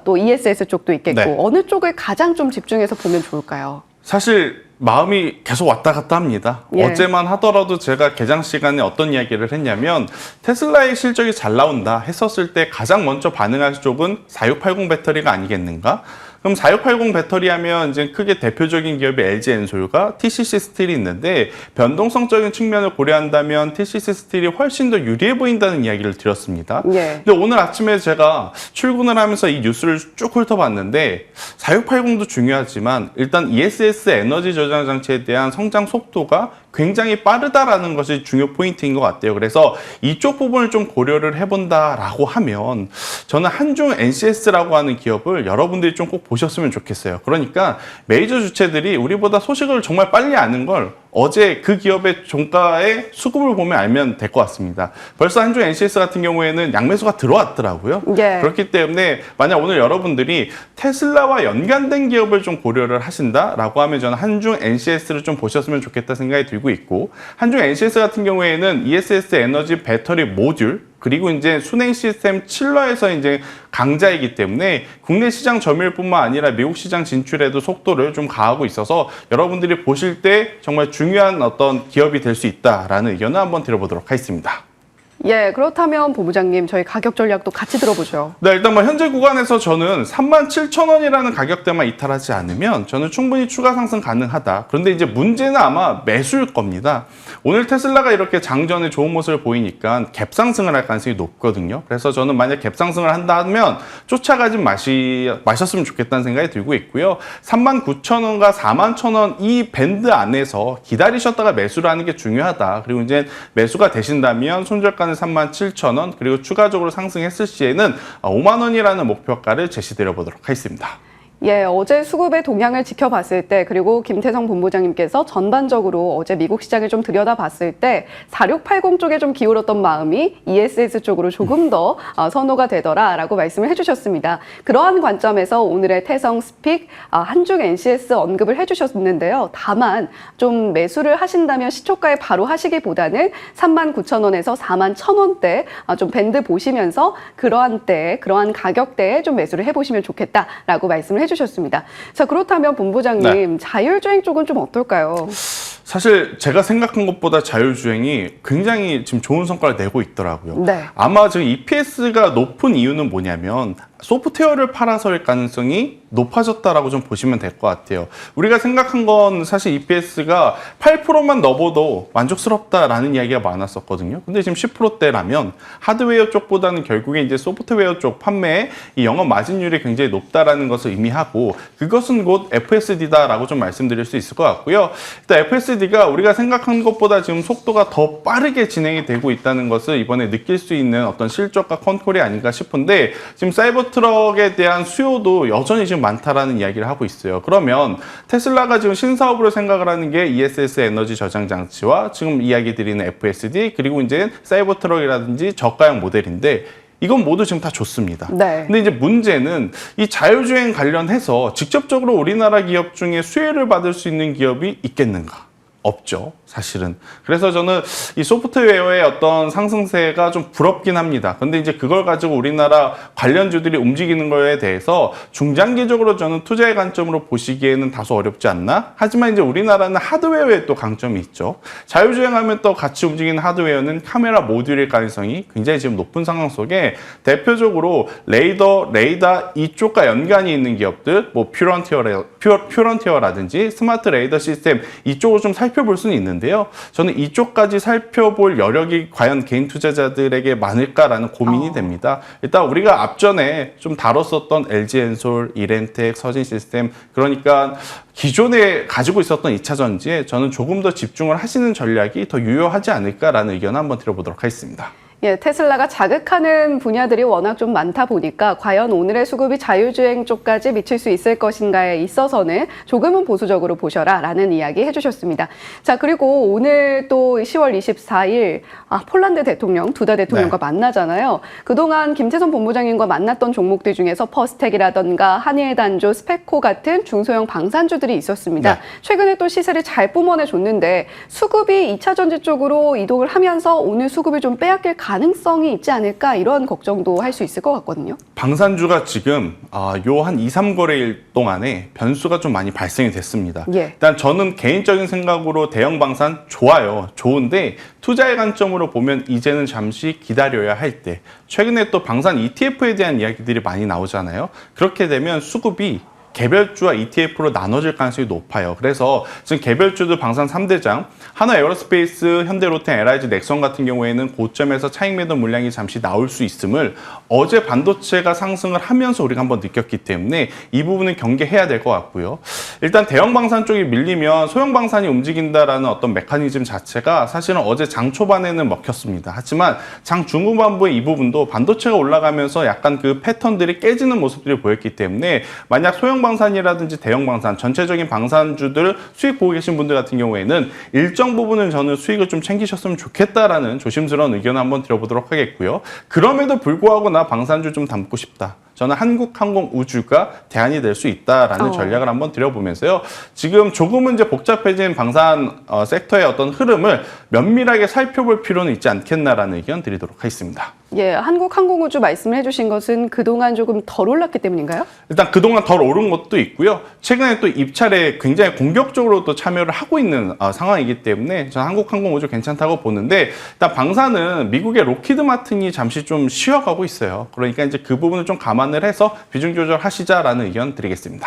Speaker 2: 또 ESS 쪽도 있겠고 어느 쪽을 가장 좀 집중해서 보면 좋을까요?
Speaker 3: 사실 마음이 계속 왔다 갔다 합니다.
Speaker 2: 예.
Speaker 3: 어제만 하더라도 제가 개장 시간에 어떤 이야기를 했냐면 테슬라의 실적이 잘 나온다 했었을 때 가장 먼저 반응할 쪽은 4680 배터리가 아니겠는가? 그럼 4680 배터리 하면 이제 크게 대표적인 기업이 LG 엔솔과 TCC 스틸이 있는데 변동성적인 측면을 고려한다면 TCC 스틸이 훨씬 더 유리해 보인다는 이야기를 드렸습니다.
Speaker 2: 예.
Speaker 3: 근데 오늘 아침에 제가 출근을 하면서 이 뉴스를 쭉 훑어봤는데 4680도 중요하지만 일단 ESS 에너지 저장 장치에 대한 성장 속도가 굉장히 빠르다라는 것이 중요 포인트인 것 같아요. 그래서 이쪽 부분을 좀 고려를 해본다라고 하면 저는 한중 NCS라고 하는 기업을 여러분들이 좀 꼭 보셨으면 좋겠어요. 그러니까 메이저 주체들이 우리보다 소식을 정말 빨리 아는 걸 어제 그 기업의 종가의 수급을 보면 알면 될 것 같습니다. 벌써 한중 NCS 같은 경우에는 양매수가 들어왔더라고요.
Speaker 2: 예.
Speaker 3: 그렇기 때문에 만약 오늘 여러분들이 테슬라와 연관된 기업을 좀 고려를 하신다라고 하면 저는 한중 NCS를 좀 보셨으면 좋겠다 생각이 들고 있고 한중 NCS 같은 경우에는 ESS 에너지 배터리 모듈 그리고 이제 순행 시스템 칠러에서 이제 강자이기 때문에 국내 시장 점유율뿐만 아니라 미국 시장 진출에도 속도를 좀 가하고 있어서 여러분들이 보실 때 정말 중요한 어떤 기업이 될 수 있다라는 의견을 한번 드려보도록 하겠습니다.
Speaker 2: 예, 그렇다면 본부장님 저희 가격 전략도 같이 들어보죠.
Speaker 3: 네, 일단 뭐 현재 구간에서 저는 37,000원이라는 가격대만 이탈하지 않으면 저는 충분히 추가 상승 가능하다. 그런데 이제 문제는 아마 매수일 겁니다. 오늘 테슬라가 이렇게 장전에 좋은 모습을 보이니까 갭 상승을 할 가능성이 높거든요. 그래서 저는 만약 갭 상승을 한다면 쫓아가지 마셨으면 좋겠다는 생각이 들고 있고요. 39,000원과 41,000원 이 밴드 안에서 기다리셨다가 매수를 하는 게 중요하다. 그리고 이제 매수가 되신다면 손절가는 37,000원 그리고 추가적으로 상승했을 시에는 5만 원이라는 목표가를 제시드려 보도록 하겠습니다.
Speaker 2: 예, 어제 수급의 동향을 지켜봤을 때 그리고 김태성 본부장님께서 전반적으로 어제 미국 시장을 좀 들여다봤을 때 4680 쪽에 좀 기울었던 마음이 ESS 쪽으로 조금 더 선호가 되더라라고 말씀을 해주셨습니다. 그러한 관점에서 오늘의 태성 스픽 한중 NCS 언급을 해주셨는데요. 다만 좀 매수를 하신다면 시초가에 바로 하시기보다는 39,000원에서 41,000원대 좀 밴드 보시면서 그러한 가격대에 좀 매수를 해보시면 좋겠다라고 말씀을 해주셨습니다. 자, 그렇다면 본부장님 자율주행 쪽은 좀 어떨까요?
Speaker 3: 사실 제가 생각한 것보다 자율주행이 굉장히 지금 좋은 성과를 내고 있더라고요.
Speaker 2: 네.
Speaker 3: 아마 지금 EPS가 높은 이유는 뭐냐면 소프트웨어를 팔아서일 가능성이 높아졌다라고 좀 보시면 될 것 같아요. 우리가 생각한 건 사실 EPS가 8%만 넘어도 만족스럽다라는 이야기가 많았었거든요. 근데 지금 10%대라면 하드웨어 쪽보다는 결국에 이제 소프트웨어 쪽 판매에 이 영업 마진율이 굉장히 높다라는 것을 의미하고 그것은 곧 FSD다라고 좀 말씀드릴 수 있을 것 같고요. 일단 FSD가 우리가 생각한 것보다 지금 속도가 더 빠르게 진행이 되고 있다는 것을 이번에 느낄 수 있는 어떤 실적과 컨콜이 아닌가 싶은데 지금 사이버 트럭에 대한 수요도 여전히 지금 많다라는 이야기를 하고 있어요. 그러면 테슬라가 지금 신사업으로 생각을 하는 게 ESS 에너지 저장 장치와 지금 이야기 드리는 FSD 그리고 이제 사이버 트럭이라든지 저가형 모델인데 이건 모두 지금 다 좋습니다.
Speaker 2: 네.
Speaker 3: 근데 이제 문제는 이 자율주행 관련해서 직접적으로 우리나라 기업 중에 수혜를 받을 수 있는 기업이 있겠는가? 없죠, 사실은. 그래서 저는 이 소프트웨어의 어떤 상승세가 좀 부럽긴 합니다. 근데 이제 그걸 가지고 우리나라 관련주들이 움직이는 거에 대해서 중장기적으로 저는 투자의 관점으로 보시기에는 다소 어렵지 않나? 하지만 이제 우리나라는 하드웨어에 또 강점이 있죠. 자율주행하면 또 같이 움직이는 하드웨어는 카메라 모듈일 가능성이 굉장히 지금 높은 상황 속에 대표적으로 레이더 이쪽과 연관이 있는 기업들, 뭐 퓨런티어라든지 스마트 레이더 시스템 이쪽을 좀 살펴볼 수는 있는데요. 저는 이쪽까지 살펴볼 여력이 과연 개인 투자자들에게 많을까라는 고민이 됩니다. 일단 우리가 앞전에 좀 다뤘었던 LG엔솔, 이렌텍, 서진시스템, 그러니까 기존에 가지고 있었던 2차 전지에 저는 조금 더 집중을 하시는 전략이 더 유효하지 않을까라는 의견을 한번 드려보도록 하겠습니다.
Speaker 2: 예, 테슬라가 자극하는 분야들이 워낙 좀 많다 보니까 과연 오늘의 수급이 자율주행 쪽까지 미칠 수 있을 것인가에 있어서는 조금은 보수적으로 보셔라 라는 이야기 해주셨습니다. 자, 그리고 오늘 또 10월 24일 폴란드 대통령, 두다 대통령과 만나잖아요. 그동안 김태선 본부장님과 만났던 종목들 중에서 퍼스텍이라던가 한일단조, 스페코 같은 중소형 방산주들이 있었습니다. 최근에 또 시세를 잘 뿜어내줬는데 수급이 2차 전지 쪽으로 이동을 하면서 오늘 수급을 좀 빼앗길 가능성이 있지 않을까 이런 걱정도 할 수 있을 것 같거든요.
Speaker 3: 방산주가 지금 요 한 2, 3거래일 동안에 변수가 좀 많이 발생이 됐습니다. 일단 저는 개인적인 생각으로 대형 방산 좋아요. 좋은데 투자의 관점으로 보면 이제는 잠시 기다려야 할 때, 최근에 또 방산 ETF에 대한 이야기들이 많이 나오잖아요. 그렇게 되면 수급이 개별주와 ETF로 나눠질 가능성이 높아요. 그래서 지금 개별주도 방산 3대장, 하나 에어로스페이스, 현대로템, LIG, 넥선 같은 경우에는 고점에서 차익 매도 물량이 잠시 나올 수 있음을 어제 반도체가 상승을 하면서 우리가 한번 느꼈기 때문에 이 부분은 경계해야 될 것 같고요. 일단 대형 방산 쪽이 밀리면 소형 방산이 움직인다라는 어떤 메커니즘 자체가 사실은 어제 장 초반에는 먹혔습니다. 하지만 장 중후반부의 이 부분도 반도체가 올라가면서 약간 그 패턴들이 깨지는 모습들이 보였기 때문에 만약 소형 방산이라든지 대형 방산, 전체적인 방산주들 수익 보고 계신 분들 같은 경우에는 일정 부분은 저는 수익을 좀 챙기셨으면 좋겠다라는 조심스러운 의견을 한번 드려보도록 하겠고요. 그럼에도 불구하고 나 방산주 좀 담고 싶다. 저는 한국항공우주가 대안이 될 수 있다라는 전략을 한번 드려보면서요. 지금 조금은 이제 복잡해진 방산 섹터의 어떤 흐름을 면밀하게 살펴볼 필요는 있지 않겠나라는 의견 드리도록 하겠습니다.
Speaker 2: 예, 한국항공우주 말씀을 해주신 것은 그동안 조금 덜 올랐기 때문인가요?
Speaker 3: 일단 그동안 덜 오른 것도 있고요. 최근에 또 입찰에 굉장히 공격적으로 또 참여를 하고 있는 상황이기 때문에 저는 한국항공우주 괜찮다고 보는데, 일단 방산은 미국의 로키드 마틴이 잠시 좀 쉬어가고 있어요. 그러니까 이제 그 부분을 좀 감안을 해서 비중 조절하시자라는 의견 드리겠습니다.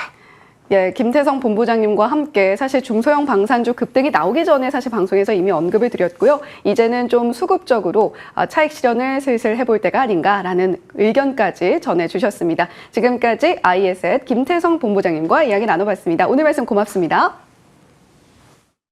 Speaker 2: 예, 김태성 본부장님과 함께 사실 중소형 방산주 급등이 나오기 전에 사실 방송에서 이미 언급을 드렸고요. 이제는 좀 수급적으로 차익 실현을 슬슬 해볼 때가 아닌가라는 의견까지 전해주셨습니다. 지금까지 iE셋 김태성 본부장님과 이야기 나눠봤습니다. 오늘 말씀 고맙습니다.